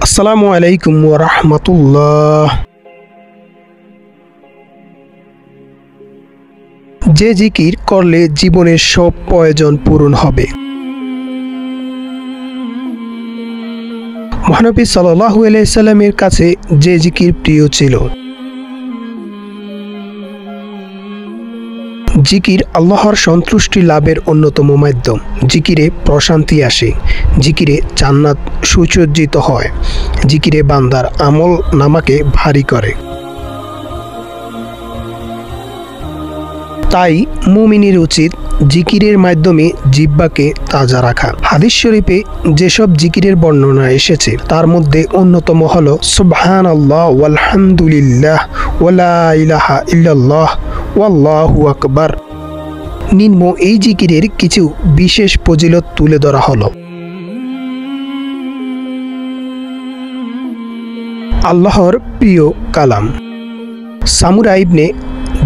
আসসালামু আলাইকুম ওয়া রাহমাতুল্লাহ। যে জিকির করলে জীবনের সব প্রয়োজন পূরণ হবে। মহানবী সাল্লাল্লাহু আলাইহি সাল্লামের কাছে যে জিকির প্রিয় ছিল। জিকির আল্লাহর সন্তুষ্টি লাভের অন্যতম মাধ্যম। জিকিরে প্রশান্তি আসে, জিকিরে জান্নাত সুসজ্জিত হয়, জিকিরে বান্দার আমল নামাকে ভারী করে। তাই মুমিনের উচিত জিকিরের মাধ্যমে জিহ্বাকে তাজা রাখা। হাদিস শরীফে যেসব জিকিরের বর্ণনা এসেছে তার মধ্যে অন্যতম হলো সুবহানাল্লাহ ওয়ালহামদুলিল্লাহ ওয়ালা ইলাহা ইল্লাল্লাহ ওয়াল্লাহু আকবার। নিম্ন এই জিকিরের কিছু বিশেষ ফজিলত তুলে ধরা হলো। আল্লাহর প্রিয় কালাম। সামুরা ইবনে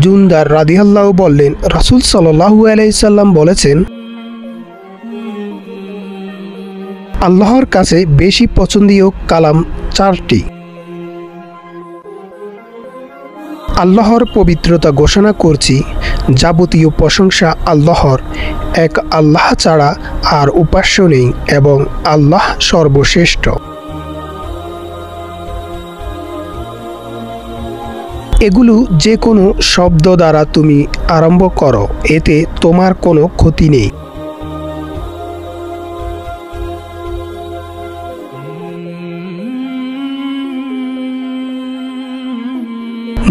জুনদার রাদিয়াল্লাহু বললেন, রাসূল সাল্লাল্লাহু আলাইহি সাল্লাম বলেছেন, আল্লাহর কাছে বেশি পছন্দীয় কালাম চারটি। আল্লাহর পবিত্রতা ঘোষণা করছি, যাবতীয় প্রশংসা আল্লাহর, এক আল্লাহ ছাড়া আর উপাস্য নেই এবং আল্লাহ সর্বশ্রেষ্ঠ। এগুলো যে কোনো শব্দ দ্বারা তুমি আরম্ভ করো, এতে তোমার কোনো ক্ষতি নেই।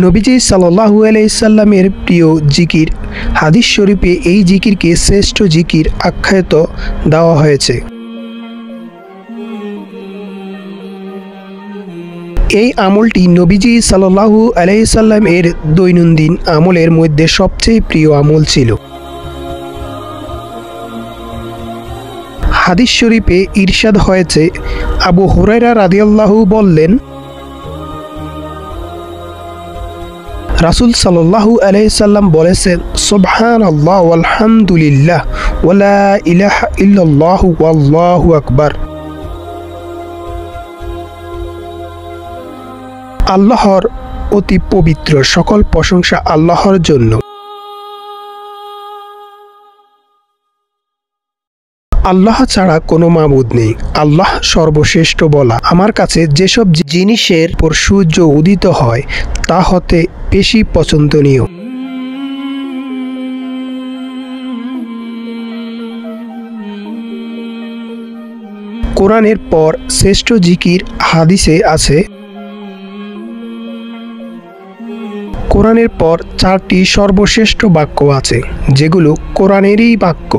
নবীজি সাল্লাল্লাহু আলাইহি সাল্লামের প্রিয় জিকির। হাদিস শরীফে এই জিকিরকে শ্রেষ্ঠ জিকির আখ্যায়িত দেওয়া হয়েছে। এই আমলটি নবীজি সাল্লাল্লাহু আলাইহি সাল্লাম এর দৈনন্দিন আমলের মধ্যে সবচেয়ে প্রিয় আমল ছিল। হাদিস শরীফে ইরশাদ হয়েছে, আবু হুরায়রা রাদিয়াল্লাহু বললেন, রাসূল সাল্লাল্লাহু আলাইহি সাল্লাম বলেছেন, সুবহানাল্লাহ ওয়ালহামদুলিল্লাহ ওয়ালা ইলাহা ইল্লাল্লাহু ওয়াল্লাহু আকবার। আল্লাহর অতি পবিত্র, সকল প্রশংসা আল্লাহর জন্য। আল্লাহ ছাড়া কোনো মাবুদ নেই, আল্লাহ সর্বশ্রেষ্ঠ বলা। আমার কাছে যেসব জিনিসের পর সূর্য উদিত হয় তা হতে বেশি পছন্দনীয়। কোরআনের পর শ্রেষ্ঠ জিকির হাদিসে আছে। কোরআনের পর চারটি সর্বশ্রেষ্ঠ বাক্য আছে, যেগুলো কোরআনেরই বাক্য।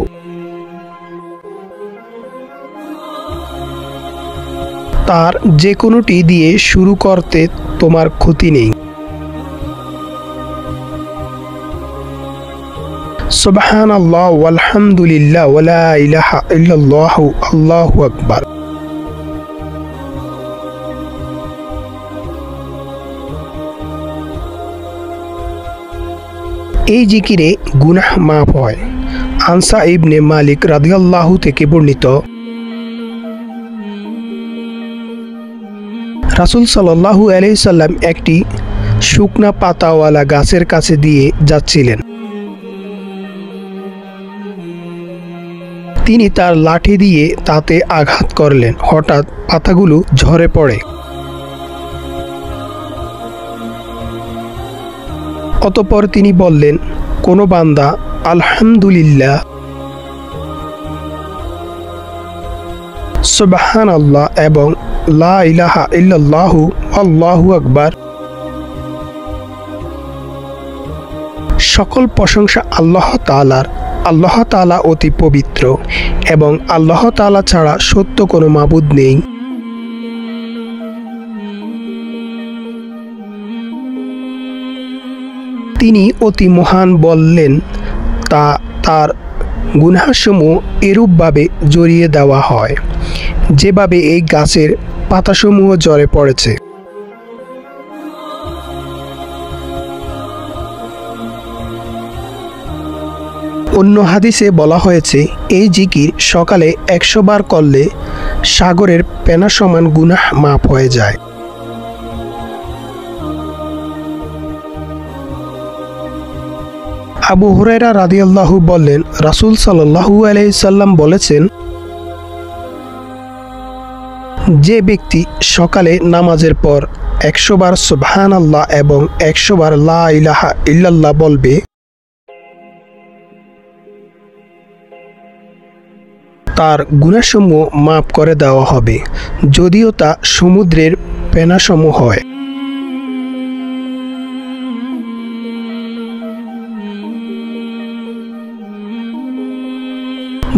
তার যে কোনোটি দিয়ে শুরু করতে তোমার ক্ষতি নেই। সুবহানাল্লাহ ওয়ালহামদুলিল্লাহ ওয়ালা ইলাহা ইল্লাল্লাহু আল্লাহু আকবার। এই জিকিরে গুনাহ মাফ হয়। আনসা ইবনে মালিক রাদিয়াল্লাহু থেকে বর্ণিত, রাসূল সাল্লাল্লাহু আলাইহি সাল্লাম একটি শুকনা পাতাওয়ালা গাছের কাছে দিয়ে যাচ্ছিলেন। তিনি তার লাঠি দিয়ে তাতে আঘাত করলেন। হঠাৎ পাতাগুলো ঝরে পড়ে। অতঃপর তিনি বললেন, কোন বান্দা আলহামদুলিল্লাহ, সুবহানাল্লাহ এবং লা ইলাহা ইল্লাল্লাহু আল্লাহু আকবার, সকল প্রশংসা আল্লাহ তাআলার, আল্লাহ তাআলা অতি পবিত্র এবং আল্লাহ তাআলা ছাড়া সত্য কোনো মাবুদ নেই। তিনি অতি মহান বললেন, তা তার গুনাহসমূহ এরূপভাবে জড়িয়ে দেওয়া হয় যেভাবে এই গাছের পাতাসমূহ ঝরে পড়েছে। অন্য হাদিসে বলা হয়েছে, এই জিকির সকালে 100 বার করলে সাগরের পেনা সমান গুনাহ মাফ হয়ে যায়। আবু হুরায়রা রাদিয়াল্লাহু বললেন, রাসূল সাল্লাল্লাহু আলাইহি সাল্লাম বলেছেন, যে ব্যক্তি সকালে নামাজের পর 100 বার সুবহানাল্লাহ এবং 100 বার লা ইলাহা ইল্লাল্লাহ বলবে, তার গুনাহসমূহ মাফ করে দেওয়া হবে, যদিও তা সমুদ্রের ফেনাসমূহ হয়।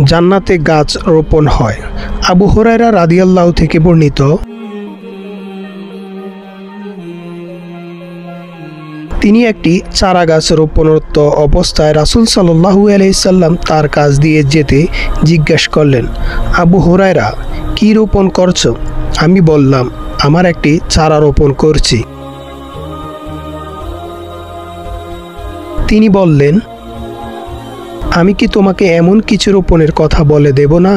জান্নাতে গাছ রোপণ হয়। আবু হুরায়রা রাদিয়াল্লাহু থেকে বর্ণিত, তিনি একটি চারা গাছ রোপণরত অবস্থায় রাসূল সাল্লাল্লাহু আলাইহি সাল্লাম তার কাছ দিয়ে যেতে জিজ্ঞাসা করলেন, আবু হুরায়রা, কি রোপণ করছো? আমি বললাম, আমার একটি চারা রোপণ করছি। তিনি বললেন, আমি কি তোমাকে এমন কিছু রোপণের কথা বলে দেব না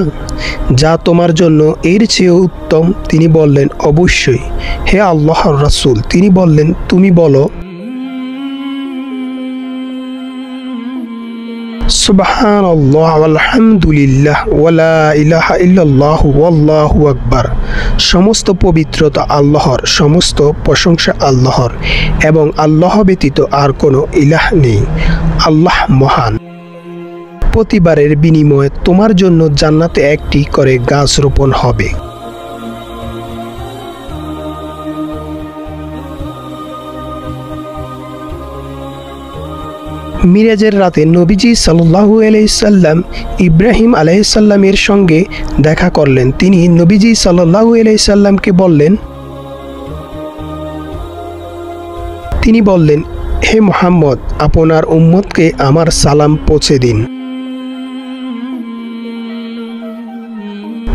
যা তোমার জন্য এর চেয়ে উত্তম? তিনি বললেন, অবশ্যই হে আল্লাহর রাসূল। তিনি বললেন, তুমি বলো, সুবহানাল্লাহ আলহামদুলিল্লাহ ওয়ালা ইলাহা ইল্লাল্লাহ ওয়াল্লাহু আকবার। সমস্ত পবিত্রতা আল্লাহর, সমস্ত প্রশংসা আল্লাহর, এবং আল্লাহ ব্যতীত আর কোনো ইলাহ নেই। আল্লাহ মহান। প্রতিবারের বিনিময়ে তোমার জন্য জান্নাতে একটি করে গাছ রোপণ হবে। মিরাজের রাতে নবীজি সাল্লাল্লাহু আলাইহি সাল্লাম ইব্রাহিম আলাইহিস সালামের সঙ্গে দেখা করলেন। তিনি নবীজি সাল্লাল্লাহু আলাইহি সাল্লামকে বললেন, তিনি বললেন, হে মুহাম্মদ, আপনার উম্মতকে আমার সালাম পৌঁছে দিন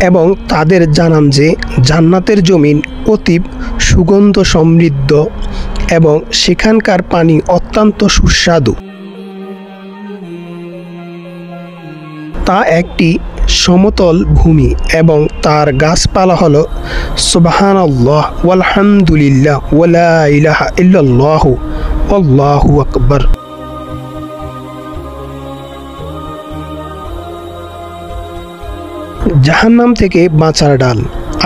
এবং তাদের জানান যে জান্নাতের জমিন অতি সুগন্ধ সমৃদ্ধ এবং সেখানকার পানি অত্যন্ত সুস্বাদু। তা একটি সমতল ভূমি এবং তার গাছপালা হলো সুবহানাল্লাহ ওয়ালহামদুলিল্লাহ ওয়ালা ইলাহা ইল্লাল্লাহু আল্লাহু আকবার। জাহান্নাম থেকে বাঁচার ডাল।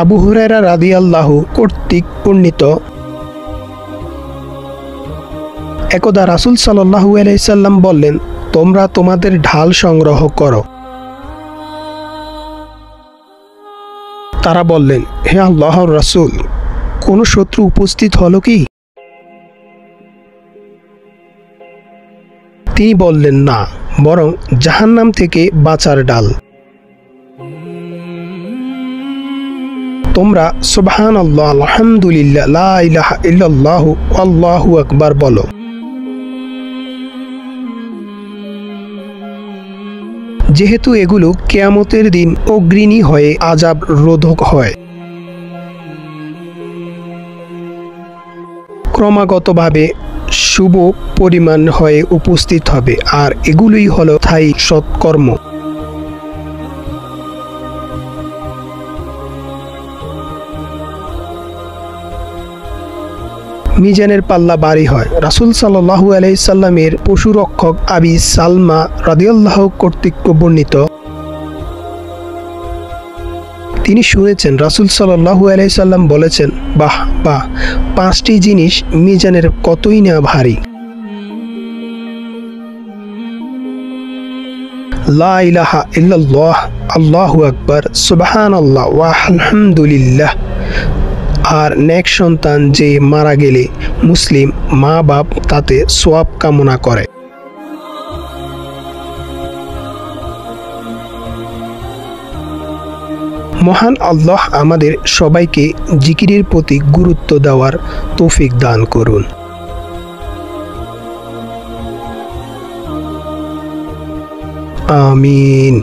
আবু হুরায়রা রাদিয়াল্লাহু কর্তৃক বর্ণিত, একদা রাসূল সাল্লাল্লাহু আলাইহি সাল্লাম বললেন, তোমরা তোমাদের ঢাল সংগ্রহ করো। তারা বললেন, হে আল্লাহর রাসূল, কোন শত্রু উপস্থিত হলো কি? তিনি বললেন, না, বরং জাহান্নাম থেকে বাঁচার ডাল। তোমরা সুবহানাল্লাহ আলহামদুলিল্লাহ লা ইলাহা ইল্লাল্লাহু আল্লাহু আকবার বলো। যেহেতু এগুলো কিয়ামতের দিন অগ্রণী হয়ে আযাব রোধক হয়, ক্রমাগতভাবে শুভ পরিমাণ হয়ে উপস্থিত হবে, আর এগুলোই হলো স্থায়ী সৎকর্ম। মিজানের পাল্লা ভারী হয়। রাসূল সাল্লাল্লাহু আলাইহি সাল্লামের পশুরক্ষক আবি সালমা রাদিয়াল্লাহু কর্তৃক বর্ণিত, তিনি শুনেছেন রাসূল সাল্লাল্লাহু আলাইহি সাল্লাম বলেছেন, বাহ বাহ, 5টি জিনিস মিজানের কতই না ভারী। লা ইলাহা ইল্লাল্লাহ, আল্লাহু আকবার, সুবহানাল্লাহ ওয়া আলহামদুলিল্লাহ। আর নেক সন্তান যে মারা গেলে মুসলিম মা বাপ তাতে সওয়াব কামনা করে। মহান আল্লাহ আমাদের সবাইকে জিকিরের প্রতি গুরুত্ব দেওয়ার তৌফিক দান করুন। আমিন।